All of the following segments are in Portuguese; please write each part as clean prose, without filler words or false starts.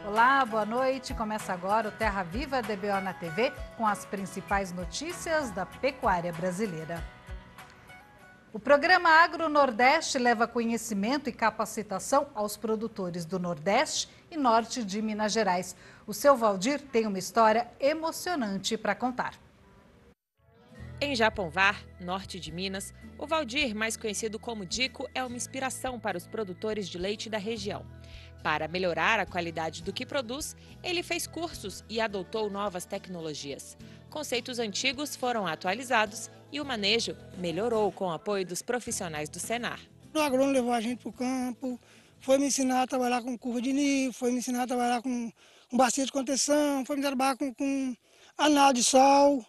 Olá, boa noite. Começa agora o Terra Viva DBO na TV com as principais notícias da pecuária brasileira. O programa Agro Nordeste leva conhecimento e capacitação aos produtores do Nordeste e Norte de Minas Gerais. O seu Valdir tem uma história emocionante para contar. Em Japonvar, norte de Minas, o Valdir, mais conhecido como Dico, é uma inspiração para os produtores de leite da região. Para melhorar a qualidade do que produz, ele fez cursos e adotou novas tecnologias. Conceitos antigos foram atualizados e o manejo melhorou com o apoio dos profissionais do Senar. O agrônomo levou a gente para o campo, foi me ensinar a trabalhar com curva de nível, foi me ensinar a trabalhar com bacia de contenção, foi me trabalhar com anal de sol,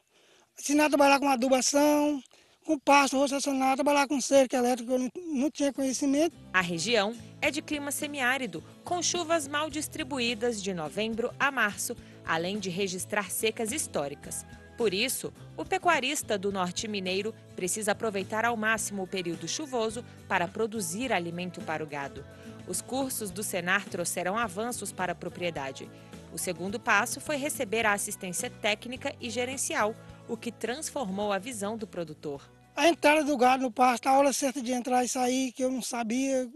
ensinar a trabalhar com adubação, com pasto rotacional, trabalhar com cerca elétrica, eu não tinha conhecimento. A região é de clima semiárido, com chuvas mal distribuídas de novembro a março, além de registrar secas históricas. Por isso, o pecuarista do norte mineiro precisa aproveitar ao máximo o período chuvoso para produzir alimento para o gado. Os cursos do Senar trouxeram avanços para a propriedade. O segundo passo foi receber a assistência técnica e gerencial, o que transformou a visão do produtor. A entrada do gado no pasto, a hora certa de entrar e sair, que eu não sabia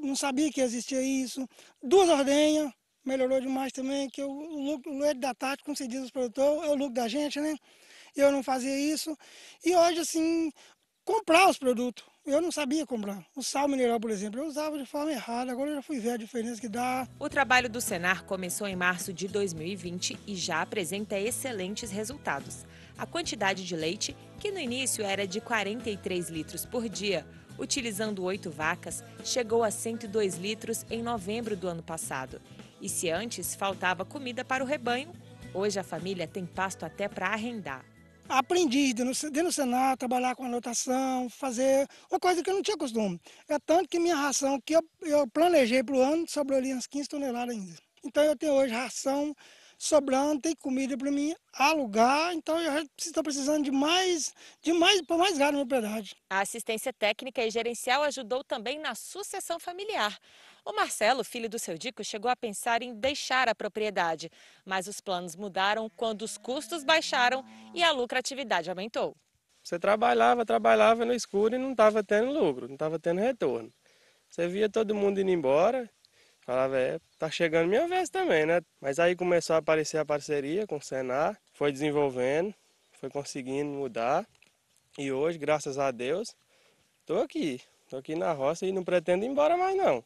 que existia isso. 2 ordenhas, melhorou demais também, que o lucro da tarde, como se diz os produtores, é o lucro da gente, né? Eu não fazia isso. E hoje, assim, comprar os produtos, eu não sabia comprar. O sal mineral, por exemplo, eu usava de forma errada, agora eu já fui ver a diferença que dá. O trabalho do Senar começou em março de 2020 e já apresenta excelentes resultados. A quantidade de leite, que no início era de 43 litros por dia, utilizando 8 vacas, chegou a 102 litros em novembro do ano passado. E se antes faltava comida para o rebanho, hoje a família tem pasto até para arrendar. Aprendi dentro do Senar, trabalhar com anotação, fazer uma coisa que eu não tinha costume. É tanto que minha ração, que eu planejei para o ano, sobrou ali umas 15 toneladas ainda. Então eu tenho hoje ração sobrando, tem comida para mim alugar, então eu já estou precisando de mais gado na propriedade. A assistência técnica e gerencial ajudou também na sucessão familiar. O Marcelo, filho do seu Dico, chegou a pensar em deixar a propriedade, mas os planos mudaram quando os custos baixaram e a lucratividade aumentou. Você trabalhava no escuro e não estava tendo lucro, não estava tendo retorno. Você via todo mundo indo embora, falava, tá chegando minha vez também, né? Mas aí começou a aparecer a parceria com o Senar, foi desenvolvendo, foi conseguindo mudar. E hoje, graças a Deus, estou aqui na roça e não pretendo ir embora mais não.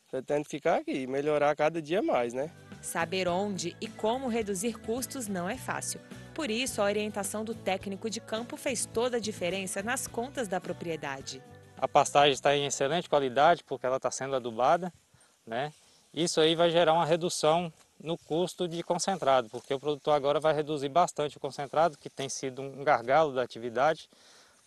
Pretendo ficar aqui, melhorar cada dia mais, né? Saber onde e como reduzir custos não é fácil. Por isso, a orientação do técnico de campo fez toda a diferença nas contas da propriedade. A pastagem está em excelente qualidade porque ela está sendo adubada, né? Isso aí vai gerar uma redução no custo de concentrado, porque o produtor agora vai reduzir bastante o concentrado, que tem sido um gargalo da atividade,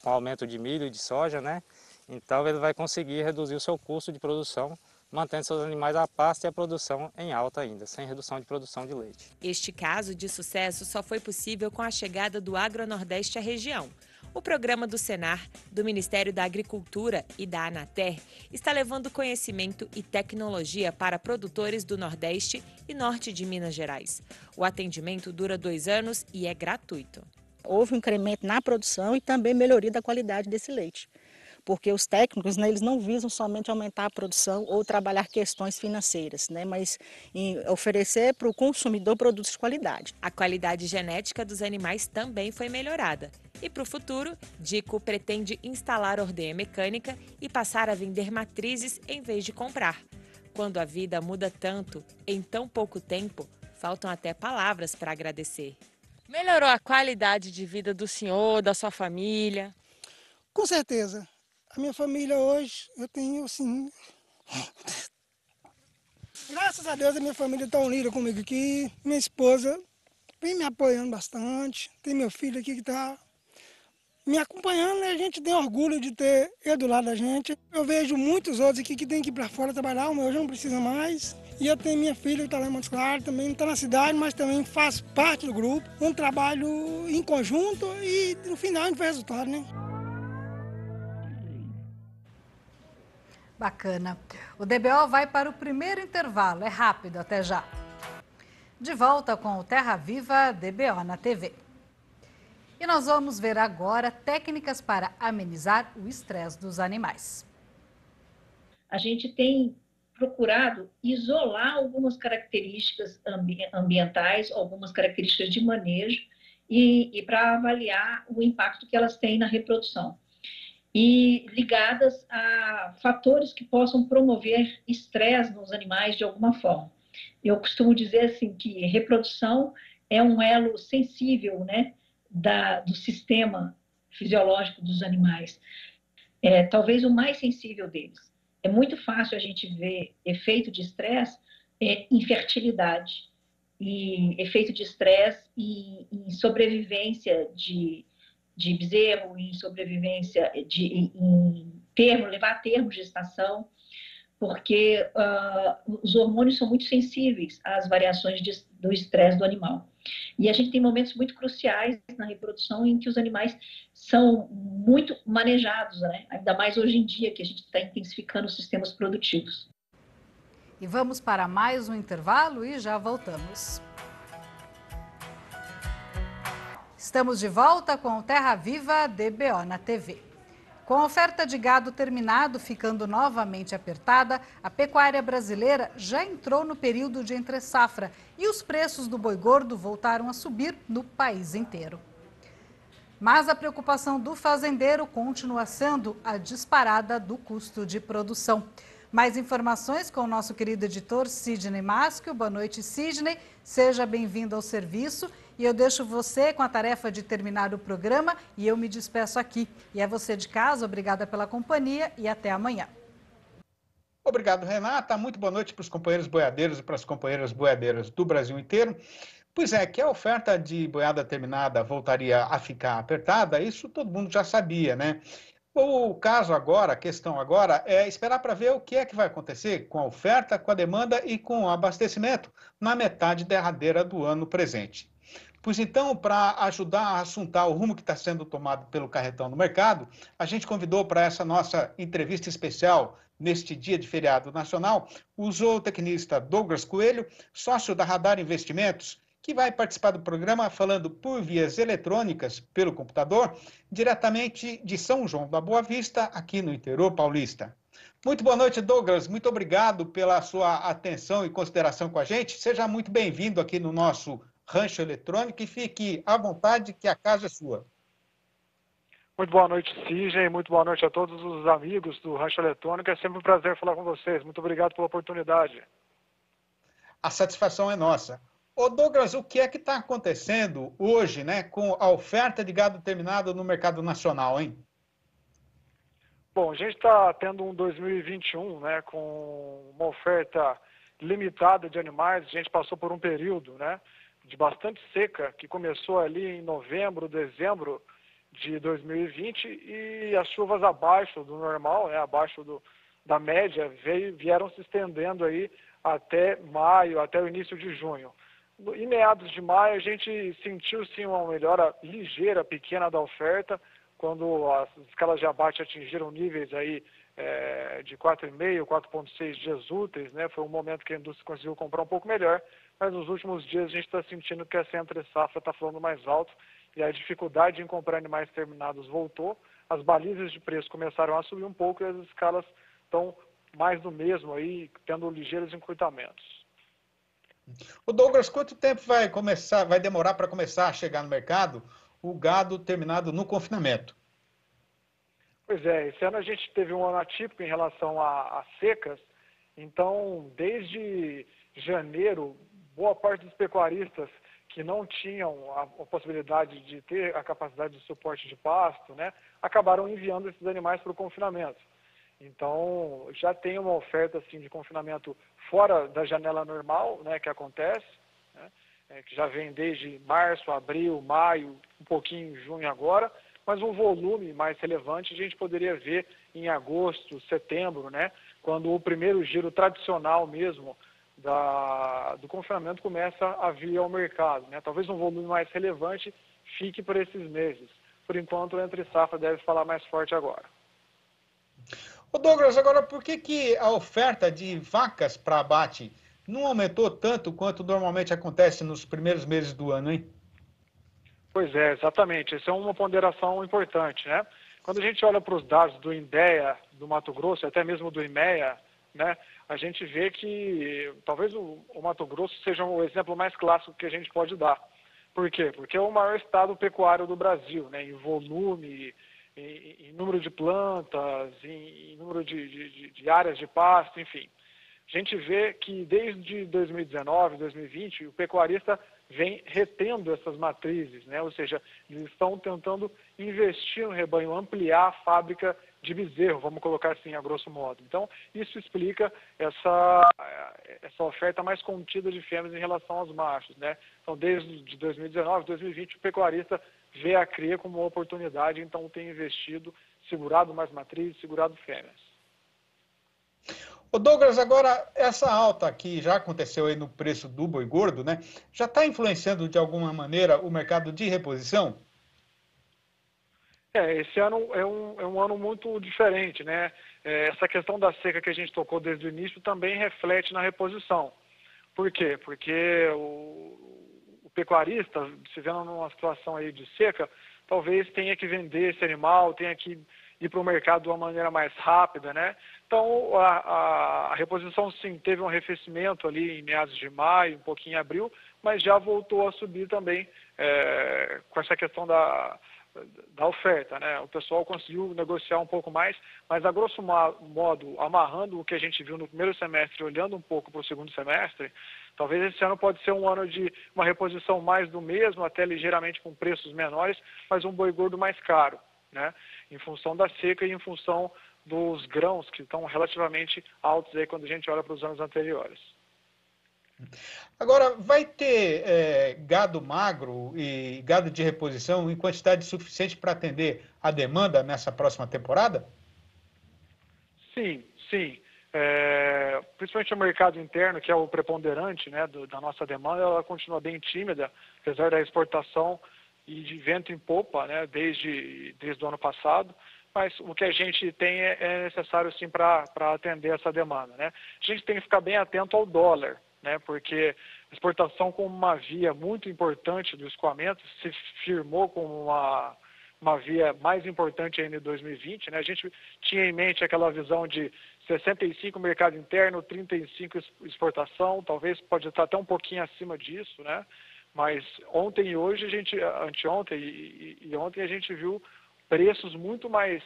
com aumento de milho e de soja, né? Então ele vai conseguir reduzir o seu custo de produção, mantendo seus animais a pasto e a produção em alta ainda, sem redução de produção de leite. Este caso de sucesso só foi possível com a chegada do Agro Nordeste à região. O programa do Senar, do Ministério da Agricultura e da Anater está levando conhecimento e tecnologia para produtores do Nordeste e Norte de Minas Gerais. O atendimento dura 2 anos e é gratuito. Houve um incremento na produção e também melhoria da qualidade desse leite. Porque os técnicos, né, eles não visam somente aumentar a produção ou trabalhar questões financeiras, né, mas em oferecer para o consumidor produtos de qualidade. A qualidade genética dos animais também foi melhorada. E para o futuro, Dico pretende instalar ordenha mecânica e passar a vender matrizes em vez de comprar. Quando a vida muda tanto, em tão pouco tempo, faltam até palavras para agradecer. Melhorou a qualidade de vida do senhor, da sua família? Com certeza. A minha família hoje, eu tenho assim... Graças a Deus a minha família está unida comigo aqui. Minha esposa vem me apoiando bastante. Tem meu filho aqui que está me acompanhando, né? A gente tem orgulho de ter ele do lado da gente. Eu vejo muitos outros aqui que tem que ir para fora trabalhar, o meu já não precisa mais. E eu tenho minha filha que está lá em Montes Claros, também não está na cidade, mas também faz parte do grupo. Um trabalho em conjunto e no final a gente vê resultado, né? Bacana. O DBO vai para o primeiro intervalo. É rápido, até já. De volta com o Terra Viva DBO na TV. E nós vamos ver agora técnicas para amenizar o estresse dos animais. A gente tem procurado isolar algumas características ambientais, algumas características de manejo e para avaliar o impacto que elas têm na reprodução. E ligadas a fatores que possam promover estresse nos animais de alguma forma. Eu costumo dizer assim que reprodução é um elo sensível, né, do sistema fisiológico dos animais. Talvez o mais sensível deles. É muito fácil a gente ver efeito de estresse em fertilidade e efeito de estresse em sobrevivência de bezerro, em sobrevivência levar a termo gestação, porque os hormônios são muito sensíveis às variações do estresse do animal. E a gente tem momentos muito cruciais na reprodução em que os animais são muito manejados, né? Ainda mais hoje em dia que a gente está intensificando os sistemas produtivos. E vamos para mais um intervalo e já voltamos. Estamos de volta com o Terra Viva DBO na TV. Com a oferta de gado terminado ficando novamente apertada, a pecuária brasileira já entrou no período de entre-safra e os preços do boi gordo voltaram a subir no país inteiro. Mas a preocupação do fazendeiro continua sendo a disparada do custo de produção. Mais informações com o nosso querido editor Sidney Maschio. Boa noite, Sidney. Seja bem-vindo ao serviço. E eu deixo você com a tarefa de terminar o programa e eu me despeço aqui. E é você de casa, obrigada pela companhia e até amanhã. Obrigado, Renata. Muito boa noite para os companheiros boiadeiros e para as companheiras boiadeiras do Brasil inteiro. Pois é, que a oferta de boiada terminada voltaria a ficar apertada, isso todo mundo já sabia, né? O caso agora, a questão agora é esperar para ver o que é que vai acontecer com a oferta, com a demanda e com o abastecimento na metade derradeira do ano presente. Pois então, para ajudar a assuntar o rumo que está sendo tomado pelo carretão no mercado, a gente convidou para essa nossa entrevista especial, neste dia de feriado nacional, o zootecnista Douglas Coelho, sócio da Radar Investimentos, que vai participar do programa falando por vias eletrônicas, pelo computador, diretamente de São João da Boa Vista, aqui no interior paulista. Muito boa noite, Douglas. Muito obrigado pela sua atenção e consideração com a gente. Seja muito bem-vindo aqui no nosso Rancho Eletrônico e fique à vontade que a casa é sua. Muito boa noite, Sidney. Muito boa noite a todos os amigos do Rancho Eletrônico. É sempre um prazer falar com vocês. Muito obrigado pela oportunidade. A satisfação é nossa. Ô Douglas, o que é que está acontecendo hoje, né, com a oferta de gado terminado no mercado nacional, hein? Bom, a gente está tendo um 2021, né, com uma oferta limitada de animais. A gente passou por um período, né, de bastante seca, que começou ali em novembro, dezembro de 2020, e as chuvas abaixo do normal, né, abaixo da média, vieram se estendendo aí até maio, até o início de junho. Em meados de maio, a gente sentiu sim uma melhora ligeira, pequena da oferta, quando as escalas de abate atingiram níveis aí de 4,5, 4,6 dias úteis, né? Foi um momento que a indústria conseguiu comprar um pouco melhor, mas nos últimos dias a gente está sentindo que essa entre-safra está falando mais alto e a dificuldade em comprar animais terminados voltou, as balizas de preço começaram a subir um pouco e as escalas estão mais do mesmo aí, tendo ligeiros encurtamentos. O Douglas, quanto tempo vai demorar para começar a chegar no mercado o gado terminado no confinamento? Pois é, esse ano a gente teve um ano atípico em relação a secas, então desde janeiro, boa parte dos pecuaristas que não tinham a possibilidade de ter a capacidade de suporte de pasto, né, acabaram enviando esses animais para o confinamento. Então, já tem uma oferta assim, de confinamento fora da janela normal, né, que acontece, né, que já vem desde março, abril, maio, um pouquinho em junho agora, mas um volume mais relevante a gente poderia ver em agosto, setembro, né, quando o primeiro giro tradicional mesmo do confinamento começa a vir ao mercado, né? Talvez um volume mais relevante fique por esses meses. Por enquanto, o entre-safra deve falar mais forte agora. Ô Douglas, agora por que a oferta de vacas para abate não aumentou tanto quanto normalmente acontece nos primeiros meses do ano, hein? Pois é, exatamente. Essa é uma ponderação importante, né? Quando a gente olha para os dados do INDEA, do Mato Grosso, até mesmo do IMEA, né, a gente vê que talvez o Mato Grosso seja o exemplo mais clássico que a gente pode dar. Por quê? Porque é o maior estado pecuário do Brasil, né, em volume, em número de plantas, em número de áreas de pasto, enfim. A gente vê que desde 2019, 2020, o pecuarista vem retendo essas matrizes, né? Ou seja, eles estão tentando investir no rebanho, ampliar a fábrica de bezerro, vamos colocar assim, a grosso modo. Então, isso explica essa oferta mais contida de fêmeas em relação aos machos, né? Então, desde 2019, 2020, o pecuarista vê a cria como uma oportunidade, então tem investido, segurado mais matrizes, segurado fêmeas. Ô Douglas, agora essa alta que já aconteceu aí no preço do boi gordo, né? Já está influenciando de alguma maneira o mercado de reposição? Esse ano é um ano muito diferente, né? Essa questão da seca que a gente tocou desde o início também reflete na reposição. Por quê? Porque o pecuarista, se vendo numa situação aí de seca, talvez tenha que vender esse animal, tenha que ir para o mercado de uma maneira mais rápida, né? Então, a reposição, sim, teve um arrefecimento ali em meados de maio, um pouquinho em abril, mas já voltou a subir também com essa questão da oferta, né? O pessoal conseguiu negociar um pouco mais, mas a grosso modo, amarrando o que a gente viu no primeiro semestre, olhando um pouco para o segundo semestre, talvez esse ano pode ser um ano de uma reposição mais do mesmo, até ligeiramente com preços menores, mas um boi gordo mais caro, né? Em função da seca e em função dos grãos que estão relativamente altos aí quando a gente olha para os anos anteriores. Agora, vai ter gado magro e gado de reposição em quantidade suficiente para atender a demanda nessa próxima temporada? Sim, sim. Principalmente o mercado interno, que é o preponderante, né, da nossa demanda, ela continua bem tímida, apesar da exportação e de vento em popa, né, desde o ano passado. Mas o que a gente tem é necessário sim para atender essa demanda, né? A gente tem que ficar bem atento ao dólar, né? Porque a exportação como uma via muito importante do escoamento se firmou como uma via mais importante ainda em 2020, né? A gente tinha em mente aquela visão de 65 mercado interno, 35 exportação, talvez pode estar até um pouquinho acima disso, né? Mas ontem e hoje, anteontem e ontem a gente viu preços muito mais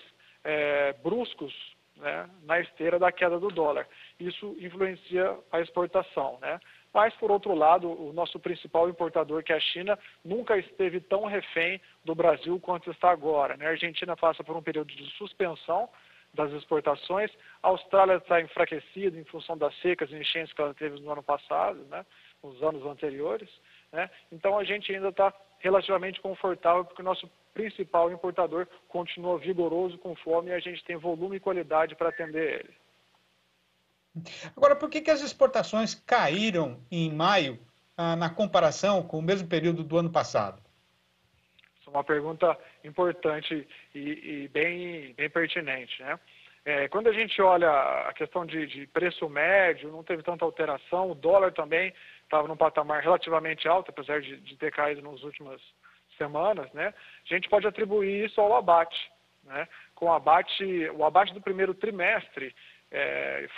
bruscos, né, na esteira da queda do dólar. Isso influencia a exportação, né? Mas, por outro lado, o nosso principal importador, que é a China, nunca esteve tão refém do Brasil quanto está agora, né? A Argentina passa por um período de suspensão das exportações, a Austrália está enfraquecida em função das secas e enchentes que ela teve no ano passado, né, nos anos anteriores, né? Então, a gente ainda está relativamente confortável, porque o nosso principal importador continua vigoroso, com fome, e a gente tem volume e qualidade para atender ele. Agora, por que as exportações caíram em maio na comparação com o mesmo período do ano passado? Essa é uma pergunta importante e bem pertinente, né? Quando a gente olha a questão de preço médio, não teve tanta alteração, o dólar também estava num patamar relativamente alto, apesar de ter caído nas últimas semanas, né? A gente pode atribuir isso ao abate, né? O abate do primeiro trimestre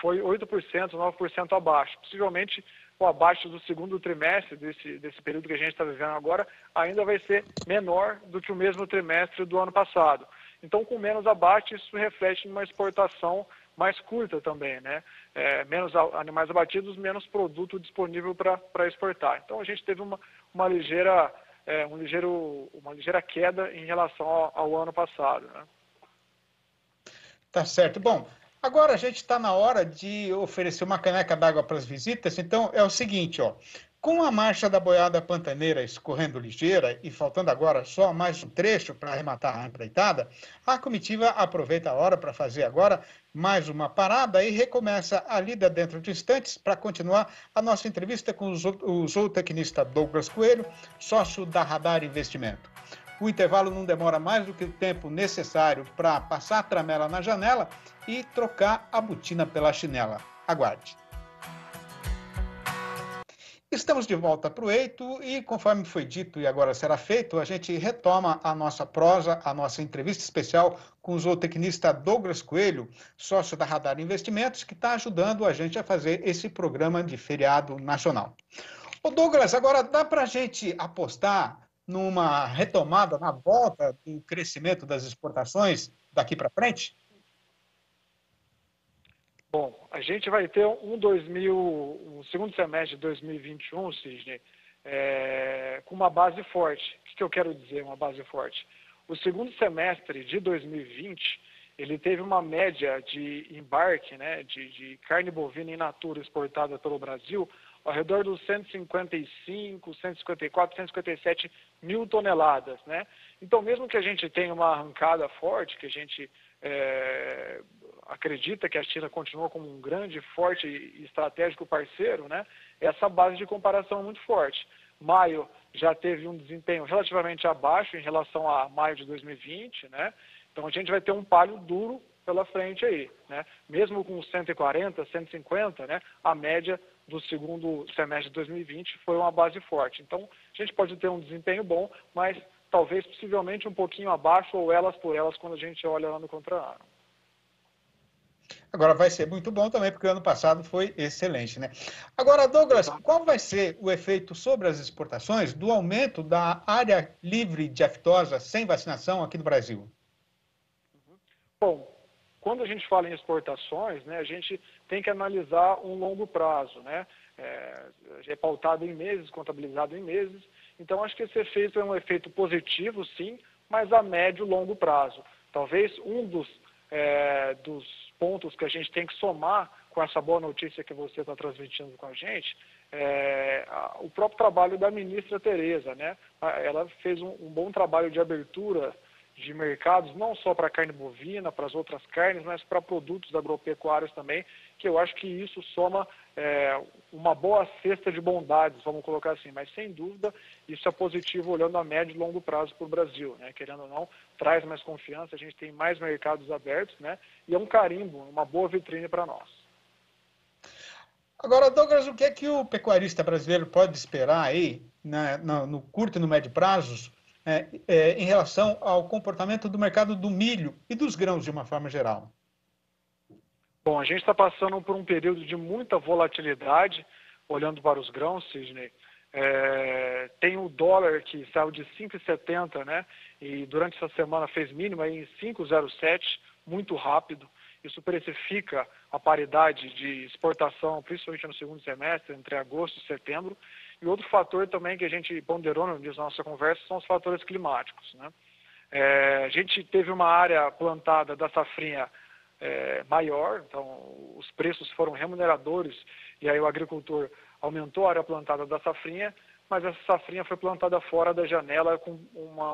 foi 8%, 9% abaixo. Possivelmente o abate do segundo trimestre, desse período que a gente está vivendo agora, ainda vai ser menor do que o mesmo trimestre do ano passado. Então, com menos abate, isso reflete numa exportação mais curta também, né? Menos animais abatidos, menos produto disponível para exportar. Então, a gente teve uma ligeira queda em relação ao ano passado, né? Tá certo. Bom, agora a gente está na hora de oferecer uma caneca d'água para as visitas. Então, é o seguinte, ó. Com a marcha da boiada pantaneira escorrendo ligeira e faltando agora só mais um trecho para arrematar a empreitada, a comitiva aproveita a hora para fazer agora mais uma parada e recomeça a lida dentro de instantes para continuar a nossa entrevista com o zootecnista Douglas Coelho, sócio da Radar Investimento. O intervalo não demora mais do que o tempo necessário para passar a tramela na janela e trocar a botina pela chinela. Aguarde. Estamos de volta para o Eito e, conforme foi dito e agora será feito, a gente retoma a nossa prosa, a nossa entrevista especial com o zootecnista Douglas Coelho, sócio da Radar Investimentos, que está ajudando a gente a fazer esse programa de feriado nacional. Ô Douglas, agora dá para a gente apostar numa retomada, na volta do crescimento das exportações daqui para frente? Bom, a gente vai ter um segundo semestre de 2021, Sidney, com uma base forte. O que eu quero dizer, uma base forte? O segundo semestre de 2020, ele teve uma média de embarque, né, de carne bovina in natura exportada pelo Brasil ao redor dos 155, 154, 157 mil toneladas, né? Então, mesmo que a gente tenha uma arrancada forte, que a gente acredita que a China continua como um grande, forte e estratégico parceiro, né? Essa base de comparação é muito forte. Maio já teve um desempenho relativamente abaixo em relação a maio de 2020, né? Então a gente vai ter um palio duro pela frente aí, né? Mesmo com 140, 150, né? A média do segundo semestre de 2020 foi uma base forte. Então a gente pode ter um desempenho bom, mas talvez possivelmente um pouquinho abaixo ou elas por elas quando a gente olha ano contra ano. Agora vai ser muito bom também, porque o ano passado foi excelente, né? Agora, Douglas, qual vai ser o efeito sobre as exportações do aumento da área livre de aftosa sem vacinação aqui no Brasil? Bom, quando a gente fala em exportações, né, a gente tem que analisar um longo prazo, né? É pautado em meses, contabilizado em meses. Então, acho que esse efeito é um efeito positivo, sim, mas a médio e longo prazo. Talvez um dos pontos que a gente tem que somar com essa boa notícia que você está transmitindo com a gente o próprio trabalho da ministra Tereza, né? Ela fez um bom trabalho de abertura de mercados, não só para carne bovina, para as outras carnes, mas para produtos agropecuários também, que eu acho que isso soma uma boa cesta de bondades, vamos colocar assim, mas sem dúvida isso é positivo olhando a médio e longo prazo para o Brasil, né? Querendo ou não, traz mais confiança, a gente tem mais mercados abertos, né? E é um carimbo, uma boa vitrine para nós. Agora, Douglas, o que é que o pecuarista brasileiro pode esperar aí, né, no curto e no médio prazos, em relação ao comportamento do mercado do milho e dos grãos de uma forma geral? Bom, a gente está passando por um período de muita volatilidade, olhando para os grãos, Sidney. Tem o dólar que saiu de 5,70, né? E durante essa semana fez mínima em 5,07, muito rápido. Isso precifica a paridade de exportação, principalmente no segundo semestre, entre agosto e setembro. E outro fator também que a gente ponderou no início da nossa conversa são os fatores climáticos, né? A gente teve uma área plantada da safrinha maior, então os preços foram remuneradores e aí o agricultor aumentou a área plantada da safrinha, mas essa safrinha foi plantada fora da janela com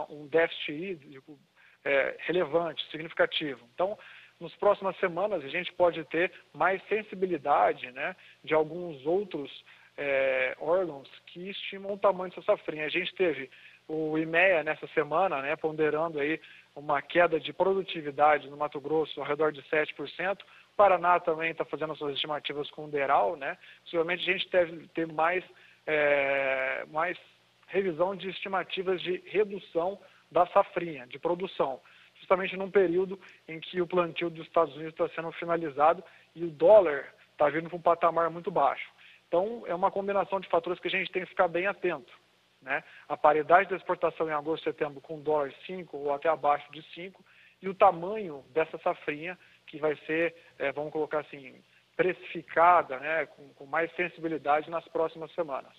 um déficit hídrico relevante, significativo. Então, nas próximas semanas a gente pode ter mais sensibilidade, né, de alguns outros órgãos que estimam o tamanho dessa safrinha. A gente teve o IMEA nessa semana, né, ponderando aí uma queda de produtividade no Mato Grosso ao redor de 7%. O Paraná também está fazendo as suas estimativas com o DERAL, né? Possivelmente a gente deve ter mais revisão de estimativas de redução da safrinha, de produção, justamente num período em que o plantio dos Estados Unidos está sendo finalizado e o dólar está vindo para um patamar muito baixo. Então, é uma combinação de fatores que a gente tem que ficar bem atento, né? A paridade da exportação em agosto e setembro com dólar 5 ou até abaixo de 5 e o tamanho dessa safrinha que vai ser, vamos colocar assim, precificada, né, com mais sensibilidade nas próximas semanas.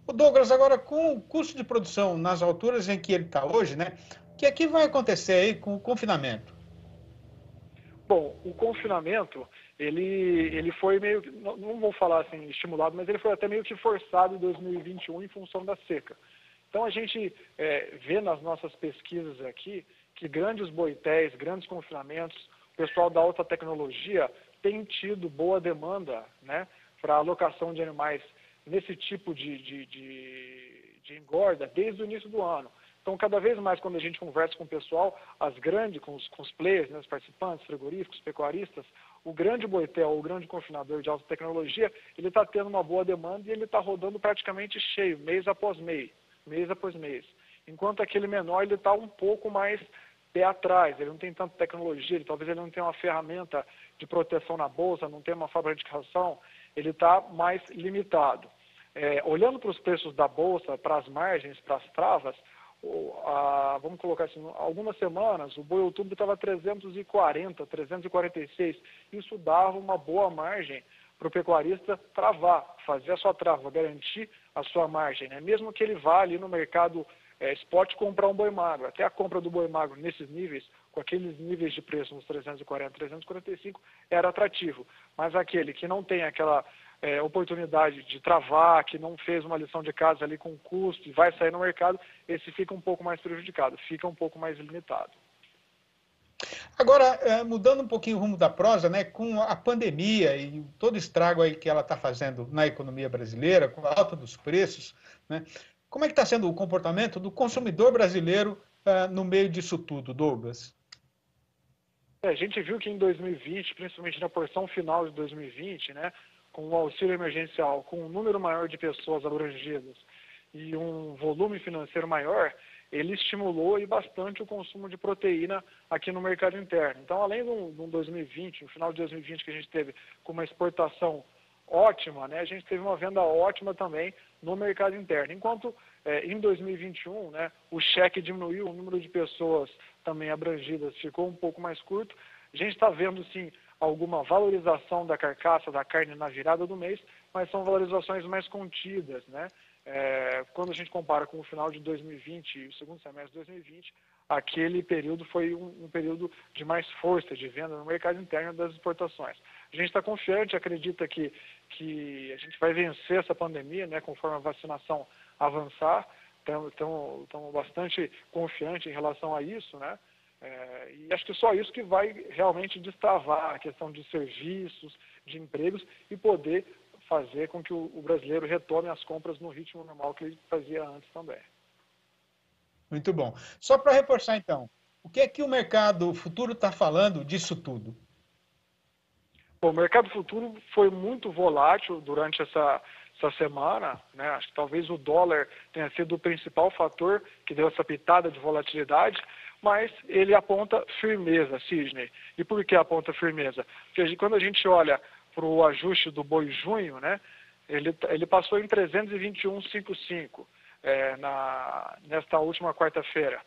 O Douglas, agora com o custo de produção nas alturas em que ele está hoje, né, o que é que vai acontecer aí com o confinamento? Bom, o confinamento, ele foi meio que, não vou falar assim estimulado, mas ele foi até meio que forçado em 2021 em função da seca. Então a gente vê nas nossas pesquisas aqui que grandes boitéis, grandes confinamentos, o pessoal da alta tecnologia tem tido boa demanda, né, para alocação de animais nesse tipo de engorda desde o início do ano. Então, cada vez mais, quando a gente conversa com o pessoal, com os players, né, os participantes, frigoríficos, pecuaristas, o grande boitel, o grande confinador de alta tecnologia, ele está tendo uma boa demanda e ele está rodando praticamente cheio, mês após mês, enquanto aquele menor ele está um pouco mais pé atrás, ele não tem tanta tecnologia, talvez ele não tenha uma ferramenta de proteção na bolsa, não tem uma fabricação, ele está mais limitado. Olhando para os preços da bolsa, para as margens, para as travas, vamos colocar assim, algumas semanas o boi outubro estava 340, 346, isso dava uma boa margem para o pecuarista travar, fazer a sua trava, garantir a sua margem, né? Mesmo que ele vá ali no mercado spot comprar um boi magro, até a compra do boi magro nesses níveis, com aqueles níveis de preço nos 340, 345, era atrativo, mas aquele que não tem aquela oportunidade de travar, que não fez uma lição de casa ali com custo e vai sair no mercado, esse fica um pouco mais prejudicado, fica um pouco mais limitado. Agora, mudando um pouquinho o rumo da prosa, né, com a pandemia e todo o estrago aí que ela está fazendo na economia brasileira, com a alta dos preços, né, como é que está sendo o comportamento do consumidor brasileiro no meio disso tudo, Douglas? A gente viu que em 2020, principalmente na porção final de 2020, né, com o auxílio emergencial, com um número maior de pessoas abrangidas e um volume financeiro maior, ele estimulou e bastante o consumo de proteína aqui no mercado interno. Então, além de um 2020, no final de 2020 que a gente teve com uma exportação ótima, né, a gente teve uma venda ótima também no mercado interno. Enquanto em 2021, né, o cheque diminuiu, o número de pessoas também abrangidas ficou um pouco mais curto, a gente está vendo, sim, alguma valorização da carcaça, da carne na virada do mês, mas são valorizações mais contidas, né? Quando a gente compara com o final de 2020 e o segundo semestre de 2020, aquele período foi um período de mais força de venda no mercado interno das exportações. A gente está confiante, acredita que a gente vai vencer essa pandemia, né, conforme a vacinação avançar, estamos bastante confiantes em relação a isso, né? E acho que só isso que vai realmente destravar a questão de serviços, de empregos e poder fazer com que o brasileiro retome as compras no ritmo normal que ele fazia antes também. Muito bom. Só para reforçar, então, o que é que o mercado futuro está falando disso tudo? Bom, o mercado futuro foi muito volátil durante essa semana, né? Acho que talvez o dólar tenha sido o principal fator que deu essa pitada de volatilidade, mas ele aponta firmeza, Sidney. E por que aponta firmeza? Porque quando a gente olha para o ajuste do boi junho, né, ele passou em 321,55 nesta última quarta-feira.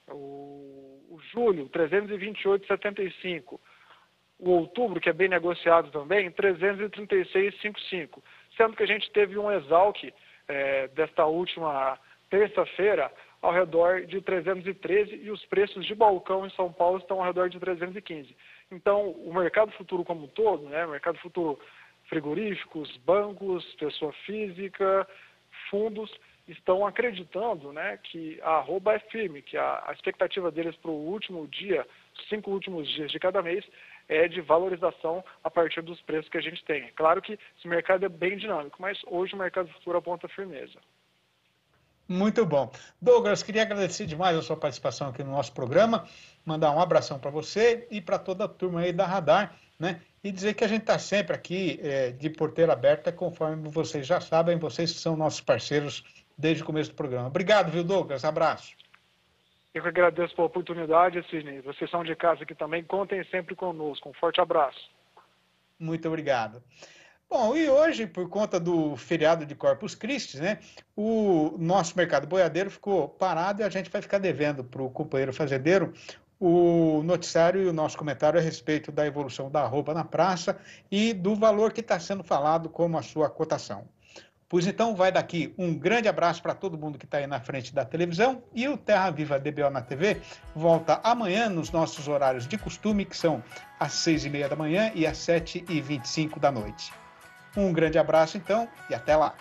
O julho, 328,75. O outubro, que é bem negociado também, 336,55. Sendo que a gente teve um exalque desta última terça-feira ao redor de 313 e os preços de balcão em São Paulo estão ao redor de 315. Então, o mercado futuro como um todo, né, o mercado futuro frigoríficos, bancos, pessoa física, fundos, estão acreditando, né, que a arroba é firme, que a expectativa deles para o último dia, 5 últimos dias de cada mês, é de valorização a partir dos preços que a gente tem. Claro que esse mercado é bem dinâmico, mas hoje o mercado futuro aponta firmeza. Muito bom. Douglas, queria agradecer demais a sua participação aqui no nosso programa, mandar um abração para você e para toda a turma aí da Radar, né? E dizer que a gente está sempre aqui de porteira aberta, conforme vocês já sabem, vocês são nossos parceiros desde o começo do programa. Obrigado, viu, Douglas? Abraço. Eu que agradeço pela oportunidade, Sidney. Vocês são de casa aqui também, contem sempre conosco. Um forte abraço. Muito obrigado. Bom, e hoje, por conta do feriado de Corpus Christi, né, o nosso mercado boiadeiro ficou parado e a gente vai ficar devendo para o companheiro fazendeiro o noticiário e o nosso comentário a respeito da evolução da arroba na praça e do valor que está sendo falado como a sua cotação. Pois então, vai daqui um grande abraço para todo mundo que está aí na frente da televisão e o Terra Viva DBO na TV volta amanhã nos nossos horários de costume, que são às 6h30 da manhã e às 7h25 da noite. Um grande abraço, então, e até lá!